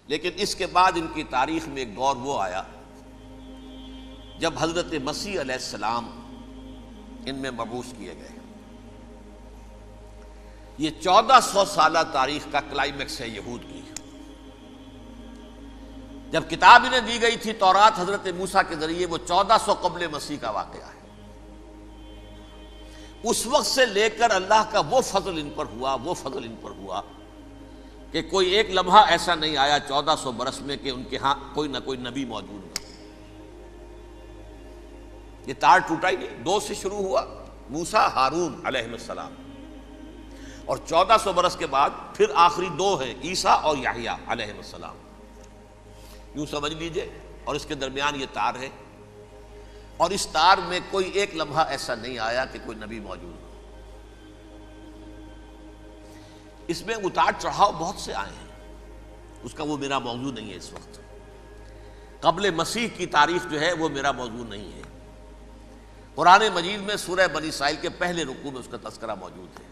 لیکن اس کے بعد ان کی تاریخ میں ایک دور وہ آیا جب حضرت مسیح علیہ السلام ان میں مبعوث کیے گئے۔ یہ 1400 سالہ تاریخ کا کلائمیکس ہے یہود کی۔ جب کتاب انہیں دی گئی تھی تورات حضرت موسیٰ کے ذریعے، وہ 1400 قبل مسیح کا واقعہ ہے۔ اس وقت سے لے کر اللہ کا وہ فضل ان پر ہوا کہ کوئی ایک لمحہ ایسا نہیں آیا 1400 برس میں کہ ان کے ہاں کوئی نہ کوئی نبی موجود نہ۔ یہ تار ٹوٹا ہی نہیں، 2 سے شروع ہوا، موسیٰ ہارون علیہ السلام، اور 1400 برس کے بعد پھر آخری 2 ہیں، عیسیٰ اور یحییٰ علیہ السلام، یوں سمجھ لیجئے۔ اور اس کے درمیان یہ تار ہے، اور اس تار میں کوئی ایک لمحہ ایسا نہیں آیا کہ کوئی نبی موجود ہو۔ اس میں اتار چڑھاؤ بہت سے آئے ہیں، اس کا وہ میرا موضوع نہیں ہے اس وقت۔ قبل مسیح کی تاریخ جو ہے وہ میرا موضوع نہیں ہے۔ قرآن مجید میں سورہ بنی اسرائیل کے پہلے رکوع میں اس کا تذکرہ موجود ہے۔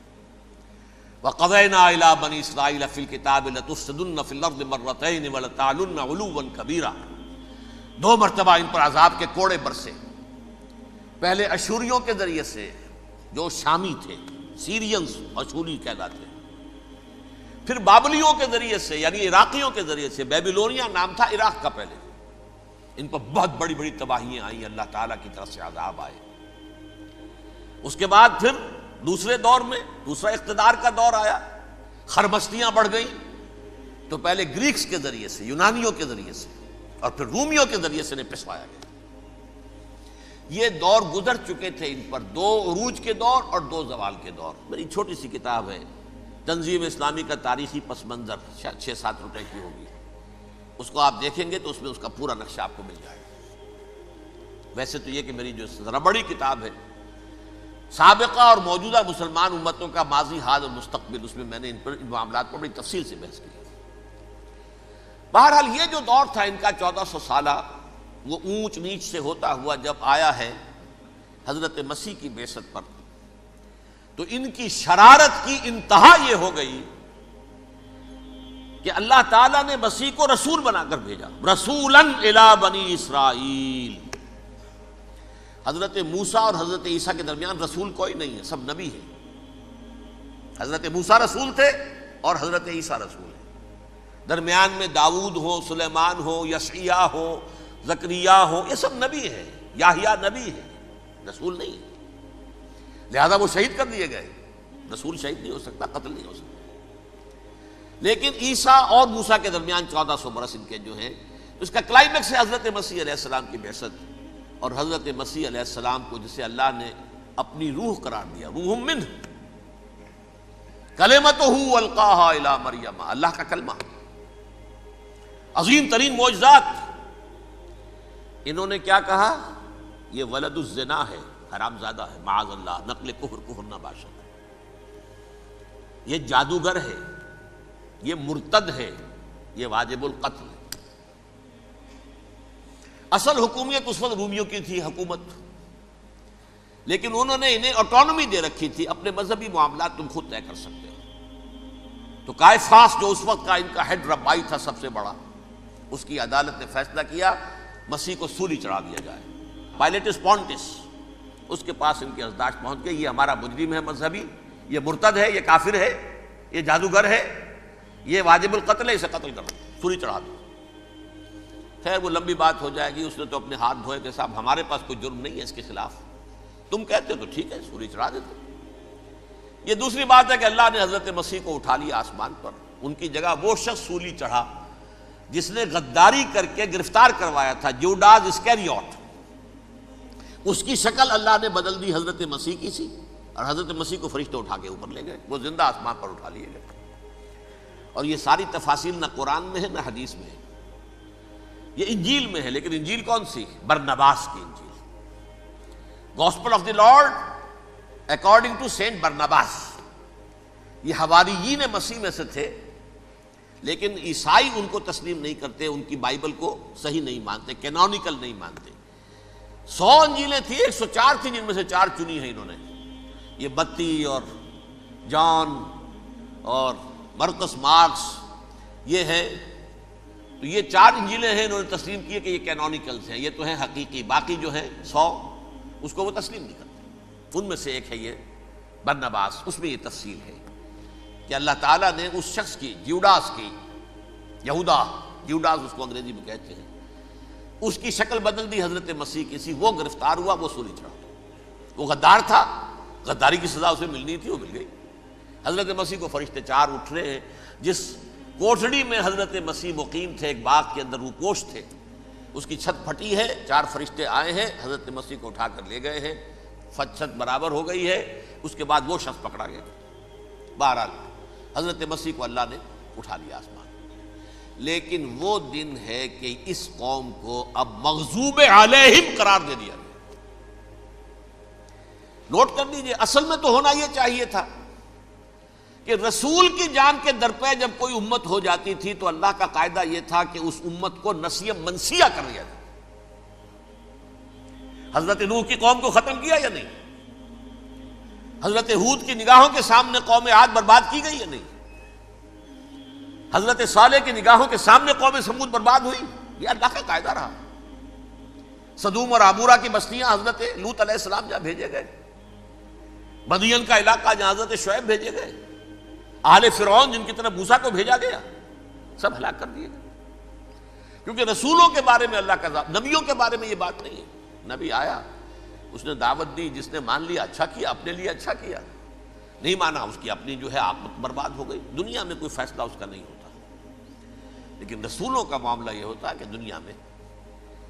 وَقَضَيْنَا إِلَىٰ بَنِي إِسْرَائِيلَ فِي الْكِتَابِ لَتُفْسِدُنَّ فِي الْأَرْضِ مَرَّتَيْنِ وَلَتَعْلُنَّ عُلُوًّا كَبِيرًا، 2 مرتبہ ان پر عذاب کے کوڑے برسے۔ پہلے اشوریوں کے ذریعے سے جو شامی تھے، سیرینز اشوری کہلاتے، پھر بابلیوں کے ذریعے سے یعنی عراقیوں کے ذریعے سے، بیبیلونیا نام تھا عراق کا پہلے، ان پر بہت بڑی بڑی تباہیاں آئیں، اللہ تعالیٰ کی طرف سے عذاب آئے۔ اس کے بعد پھر دوسرے دور میں دوسرا اقتدار کا دور آیا، خربستیاں بڑھ گئیں، تو پہلے گریکس کے ذریعے سے، یونانیوں کے ذریعے سے، اور پھر رومیوں کے ذریعے سے پسوایا گیا۔ یہ دور گزر چکے تھے ان پر، 2 عروج کے دور اور 2 زوال کے دور۔ میری چھوٹی سی کتاب ہے تنظیم اسلامی کا تاریخی پس منظر، 6-7 روپے کی ہوگی، اس کو آپ دیکھیں گے تو اس میں اس کا پورا نقشہ آپ کو مل جائے گا۔ ویسے تو یہ کہ میری جو ذرا بڑی کتاب ہے سابقہ اور موجودہ مسلمان امتوں کا ماضی، حال اور مستقبل، اس میں نے ان معاملات پر بڑی تفصیل سے بحث کی۔ بہرحال یہ جو دور تھا ان کا 1400 سالہ، وہ اونچ نیچ سے ہوتا ہوا جب آیا ہے حضرت مسیح کی بعثت پر، تو ان کی شرارت کی انتہا یہ ہو گئی کہ اللہ تعالیٰ نے مسیح کو رسول بنا کر بھیجا، رسولاً الی بنی اسرائیل۔ حضرت موسیٰ اور حضرت عیسیٰ کے درمیان رسول کوئی نہیں ہے، سب نبی ہیں۔ حضرت موسیٰ رسول تھے اور حضرت عیسیٰ رسول ہیں۔ درمیان میں داؤد ہو، سلیمان ہو، یشعیاہ ہو، زکریا ہو، یہ سب نبی ہیں، یحییٰ نبی ہیں، رسول نہیں ہے۔ لہذا وہ شہید کر دیے گئے، رسول شہید نہیں ہو سکتا، قتل نہیں ہو سکتا۔ لیکن عیسیٰ اور موسیٰ کے درمیان 1400 برس ان کے جو ہیں، اس کا کلائمیکس ہے حضرت مسیح علیہ السلام کی بعثت، اور حضرت مسیح علیہ السلام کو جسے اللہ نے اپنی روح قرار دیا، روح منہ، کلمتہ القاہا الی مریم، اللہ کا کلمہ، عظیم ترین معجزات۔ انہوں نے کیا کہا؟ یہ ولد الزنا ہے، حرام زادہ ہے، معاذ اللہ، نقل کفر نہ باشد، یہ جادوگر ہے، یہ مرتد ہے، یہ واجب القتل ہے۔ اصل حکومت اس وقت رومیوں کی تھی حکومت، لیکن انہوں نے انہیں آٹونومی دے رکھی تھی، اپنے مذہبی معاملات تم خود طے کر سکتے ہو۔ تو کائفاس جو اس وقت کا ان کا ہیڈ ربائی تھا سب سے بڑا، اس کی عدالت نے فیصلہ کیا مسیح کو سولی چڑھا دیا جائے۔ پائلیٹس پونٹس، اس کے پاس ان کی ازداش پہنچ گئی، یہ ہمارا مجرم ہے مذہبی، یہ مرتد ہے، یہ کافر ہے، یہ جادوگر ہے، یہ واجب القتل ہے، اسے قتل کرو، سولی چڑھا دو۔ خیر وہ لمبی بات ہو جائے گی، اس نے تو اپنے ہاتھ دھوئے کہ صاحب ہمارے پاس کوئی جرم نہیں ہے اس کے خلاف، تم کہتے ہو تو ٹھیک ہے، سولی چڑھا دیتے۔ یہ دوسری بات ہے کہ اللہ نے حضرت مسیح کو اٹھا لیا آسمان پر، ان کی جگہ وہ شخص سولی چڑھا جس نے غداری کر کے گرفتار کروایا تھا، جوڈاس اسکیریوٹ، اس کی شکل اللہ نے بدل دی حضرت مسیح کی سی، اور حضرت مسیح کو فرشتے اٹھا کے اوپر لے گئے، وہ زندہ آسمان پر اٹھا لیے گئے۔ اور یہ ساری تفاصیل نہ قرآن میں ہے نہ حدیث میں ہے، یہ انجیل میں ہے، لیکن انجیل کون سی؟ برنباس کی انجیل، gospel of the lord according to Saint Barnabas. یہ حواریین مسیح میں سے تھے، لیکن عیسائی ان کو تسلیم نہیں کرتے، ان کی بائبل کو صحیح نہیں مانتے، کینونیکل نہیں مانتے۔ 100 انجیلیں تھیں، 104 تھیں، جن میں سے 4 چنی ہیں انہوں نے، یہ بتی اور جان اور مرکس مارکس، یہ ہے تو یہ 4 انجیلیں ہیں، انہوں نے تسلیم کیے کہ یہ کینونیکلز ہیں، یہ تو ہیں حقیقی، باقی جو ہیں 100 اس کو وہ تسلیم نہیں کرتے۔ ان میں سے ایک ہے یہ برنباس، اس میں یہ تفصیل ہے کہ اللہ تعالیٰ نے اس شخص کی، جیوڈاس کی، یہودا جیوڈاس اس کو انگریزی میں کہتے ہیں، اس کی شکل بدل دی حضرت مسیح کی سی، وہ گرفتار ہوا، وہ سولی چڑھا۔ وہ غدار تھا، غداری کی سزا اسے ملنی تھی، وہ مل گئی۔ حضرت مسیح کو فرشتے 4 اٹھ رہے ہیں، جس کوٹڑی میں حضرت مسیح مقیم تھے، ایک باغ کے اندر روپوش تھے، اس کی چھت پھٹی ہے، 4 فرشتے آئے ہیں، حضرت مسیح کو اٹھا کر لے گئے ہیں، چھت برابر ہو گئی ہے، اس کے بعد وہ شخص پکڑا گیا۔ بہرحال حضرت مسیح کو اللہ نے اٹھا لیا آسمان۔ لیکن وہ دن ہے کہ اس قوم کو اب مغضوب علیہم قرار دے دیا گیا۔ نوٹ کر لیجیے، اصل میں تو ہونا یہ چاہیے تھا کہ رسول کی جان کے درپے جب کوئی امت ہو جاتی تھی تو اللہ کا قاعدہ یہ تھا کہ اس امت کو نسیہ منسیہ کر دیا جائے۔ حضرت نوح کی قوم کو ختم کیا یا نہیں؟ حضرت ہود کی نگاہوں کے سامنے قوم عاد برباد کی گئی یا نہیں؟ حضرت صالح کی نگاہوں کے سامنے قوم سمود برباد ہوئی؟ یہ اللہ کا قاعدہ رہا۔ سدوم اور عمورہ کی بستیاں حضرت لوط علیہ السلام جہاں بھیجے گئے، مدین کا علاقہ جہاں حضرت شعیب بھیجے گئے، اہل فرعون جن کی طرف موسیٰ کو بھیجا گیا، سب ہلاک کر دیے گئے۔ کیونکہ رسولوں کے بارے میں اللہ کا نبیوں کے بارے میں یہ بات نہیں ہے۔ نبی آیا، اس نے دعوت دی، جس نے مان لیا اچھا کیا، اپنے لیے اچھا کیا، نہیں مانا اس کی اپنی جو ہے عاقبت برباد ہو گئی۔ دنیا میں کوئی فیصلہ اس کا نہیں ہوتا، لیکن رسولوں کا معاملہ یہ ہوتا ہے کہ دنیا میں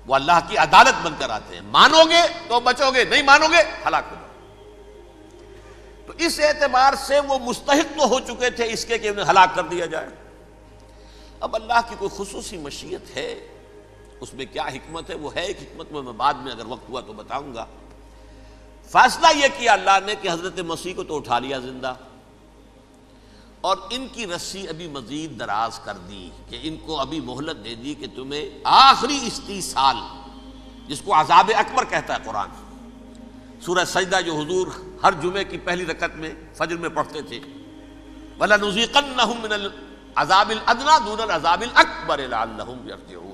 وہ اللہ کی عدالت بن کر آتے ہیں، مانو گے تو بچو گے، نہیں مانو گے ہلاک ہو جاؤ۔ تو اس اعتبار سے وہ مستحق تو ہو چکے تھے اس کے کہ انہیں ہلاک کر دیا جائے۔ اب اللہ کی کوئی خصوصی مشیت ہے، اس میں کیا حکمت ہے، وہ ہے ایک حکمت، میں بعد میں اگر وقت ہوا تو بتاؤں گا۔ فیصلہ یہ کیا اللہ نے کہ حضرت مسیح کو تو اٹھا لیا زندہ، اور ان کی رسی ابھی مزید دراز کر دی کہ ان کو ابھی مہلت دے دی کہ تمہیں آخری استیصال، جس کو عذاب اکبر کہتا ہے قرآن، سورہ سجدہ جو حضور ہر جمعے کی پہلی رکعت میں فجر میں پڑھتے تھے، وَلَنُذِيقَنَّهُم مِّنَ الْعَذَابِ الْأَدْنَىٰ دُونَ الْعَذَابِ الْأَكْبَرِ لَعَلَّهُمْ يَرْجِعُونَ۔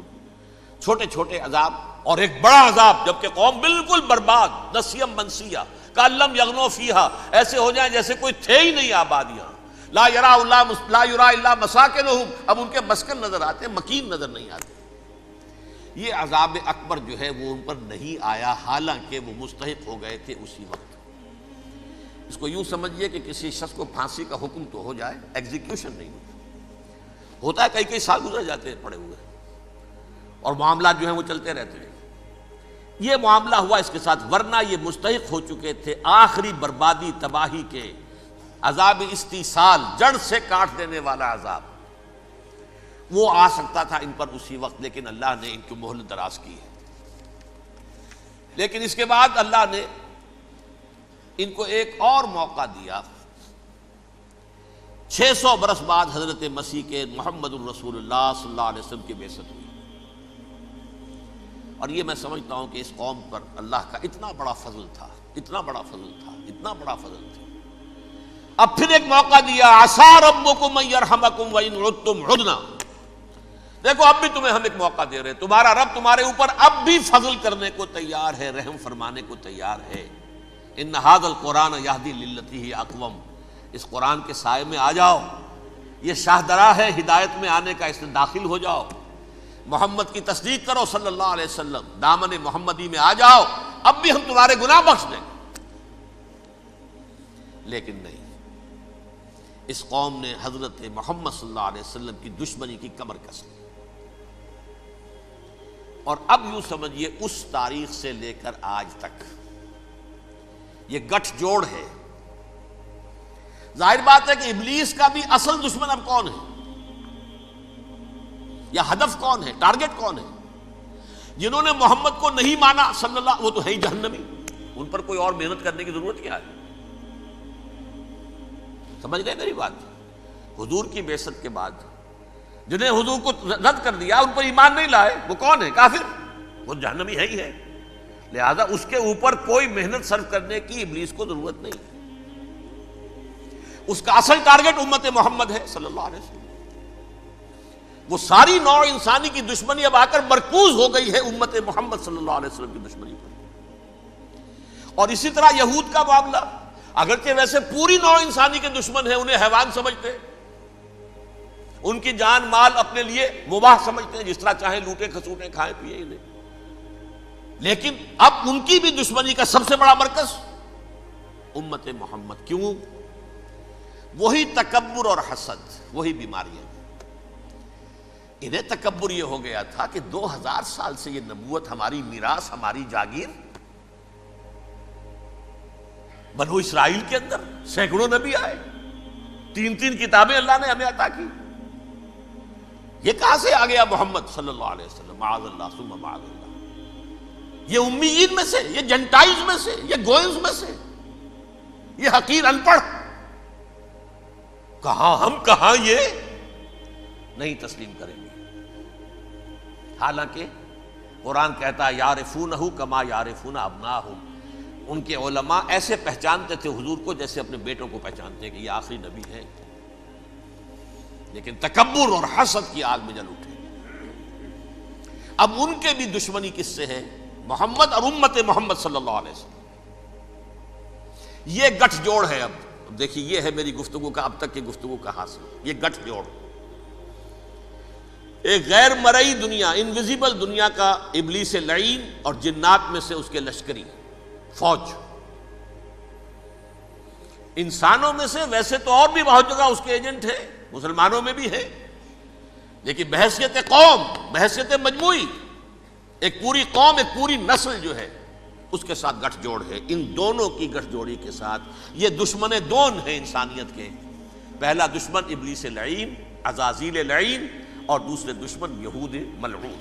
چھوٹے چھوٹے عذاب اور ایک بڑا عذاب، جبکہ قوم بالکل برباد، نسیہ منسیہ، کأن لم یغنوا فیہا، ایسے ہو جائیں جیسے کوئی تھے ہی نہیں آباد یہاں۔ لا یرا الا مساکنہم، اب ان کے مسکن نظر آتے، مکین نظر نہیں آتے۔ یہ عذاب اکبر جو ہے وہ ان پر نہیں آیا، حالانکہ وہ مستحق ہو گئے تھے اسی وقت۔ اس کو یوں سمجھیے کہ کسی شخص کو پھانسی کا حکم تو ہو جائے، ایگزیکیوشن نہیں ہوتا ہے، کئی سال گزر جاتے ہیں پڑے ہوئے، اور معاملات جو ہیں وہ چلتے رہتے ہیں۔ یہ معاملہ ہوا اس کے ساتھ، ورنہ یہ مستحق ہو چکے تھے آخری بربادی تباہی کے، عذاب استیصال، جڑ سے کاٹ دینے والا عذاب، وہ آ سکتا تھا ان پر اسی وقت، لیکن اللہ نے ان کی مہلت دراز کی ہے۔ لیکن اس کے بعد اللہ نے ان کو ایک اور موقع دیا۔ 600 برس بعد حضرت مسیح کے محمد الرسول اللہ صلی اللہ علیہ وسلم کی بعثت ہوئی، اور یہ میں سمجھتا ہوں کہ اس قوم پر اللہ کا اتنا بڑا فضل تھا، اتنا بڑا فضل تھا، اتنا بڑا فضل تھا۔ اب پھر ایک موقع دیا، عسیٰ ربکم ان یرحمکم وان عدتم عدنا، دیکھو اب بھی تمہیں ہم ایک موقع دے رہے ہیں، تمہارا رب تمہارے اوپر اب بھی فضل کرنے کو تیار ہے، رحم فرمانے کو تیار ہے۔ ان ھذا القرآن یہدی للتی ہی اقوم، اس قرآن کے سائے میں آ جاؤ، یہ شاہدرا ہے ہدایت میں آنے کا، اس میں داخل ہو جاؤ، محمد کی تصدیق کرو صلی اللہ علیہ وسلم، دامن محمدی میں آ جاؤ، اب بھی ہم تمہارے گناہ بخش دیں گے۔ لیکن نہیں، اس قوم نے حضرت محمد صلی اللہ علیہ وسلم کی دشمنی کی کمر کس لی، اور اب یوں سمجھیے اس تاریخ سے لے کر آج تک یہ گٹھ جوڑ ہے۔ ظاہر بات ہے کہ ابلیس کا بھی اصل دشمن اب کون ہے، یا ہدف کون ہے، ٹارگٹ کون ہے؟ جنہوں نے محمد کو نہیں مانا صلی اللہ، وہ تو ہے ہی جہنمی، ان پر کوئی اور محنت کرنے کی ضرورت کیا ہے؟ سمجھ گئے میری بات؟ حضور کی بعثت کے بعد جنہیں حضور کو رد کر دیا، ان پر ایمان نہیں لائے، وہ کون ہے؟ کافر، وہ جہنمی ہے ہی ہے۔ لہذا اس کے اوپر کوئی محنت صرف کرنے کی ابلیس کو ضرورت نہیں، اس کا اصل ٹارگٹ امت محمد ہے صلی اللہ علیہ وسلم۔ وہ ساری نوع انسانی کی دشمنی اب آ کر مرکوز ہو گئی ہے امت محمد صلی اللہ علیہ وسلم کی دشمنی پر۔ اور اسی طرح یہود کا معاملہ، اگرچہ ویسے پوری نوع انسانی کے دشمن ہیں، انہیں حیوان سمجھتے، ان کی جان مال اپنے لیے مباح سمجھتے ہیں، جس طرح چاہیں لوٹے کھسوٹے کھائیں پیئے انہیں، لیکن اب ان کی بھی دشمنی کا سب سے بڑا مرکز امت محمد۔ کیوں؟ وہی تکبر اور حسد، وہی بیماریاں۔ انہیں تکبر یہ ہو گیا تھا کہ 2000 سال سے یہ نبوت ہماری میراث، ہماری جاگیر، بنو اسرائیل کے اندر سینکڑوں نبی آئے، 3 کتابیں اللہ نے ہمیں عطا کی، یہ کہاں سے آ گیا محمد صلی اللہ علیہ وسلم؟ معاذ اللہ ثم معاذ اللہ، یہ امیین میں سے، یہ جنٹائلز میں سے، یہ گوئنز میں سے، یہ حقیر ان پڑھ، کہاں ہم کہاں یہ نہیں تسلیم کریں گے۔ حالانکہ قرآن کہتا ہے یعرفونہ کما یعرفون ابناہم، ان کے علماء ایسے پہچانتے تھے حضور کو جیسے اپنے بیٹوں کو پہچانتے ہیں کہ یہ آخری نبی ہے، لیکن تکبر اور حسد کی آگ میں جل اٹھے۔ اب ان کے بھی دشمنی کس سے ہے؟ محمد اور امت محمد صلی اللہ علیہ وسلم۔ یہ گٹھ جوڑ ہے۔ اب دیکھیے، یہ ہے میری گفتگو کا اب تک کی گفتگو کا حاصل، یہ گٹھ جوڑ، ایک غیر مرئی دنیا، انویزیبل دنیا کا ابلیس لعین اور جنات میں سے اس کے لشکری فوج۔ انسانوں میں سے ویسے تو اور بھی بہت جگہ اس کے ایجنٹ ہیں، مسلمانوں میں بھی ہے، لیکن بحیثیت قوم، بحیثیت مجموعی، ایک پوری قوم، ایک پوری نسل جو ہے اس کے ساتھ گٹھ جوڑ ہے۔ ان دونوں کی گٹھ جوڑی کے ساتھ یہ دشمن دون ہیں انسانیت کے، پہلا دشمن ابلیس لعین، عزازیل لعین، اور دوسرے دشمن یہود ملعون۔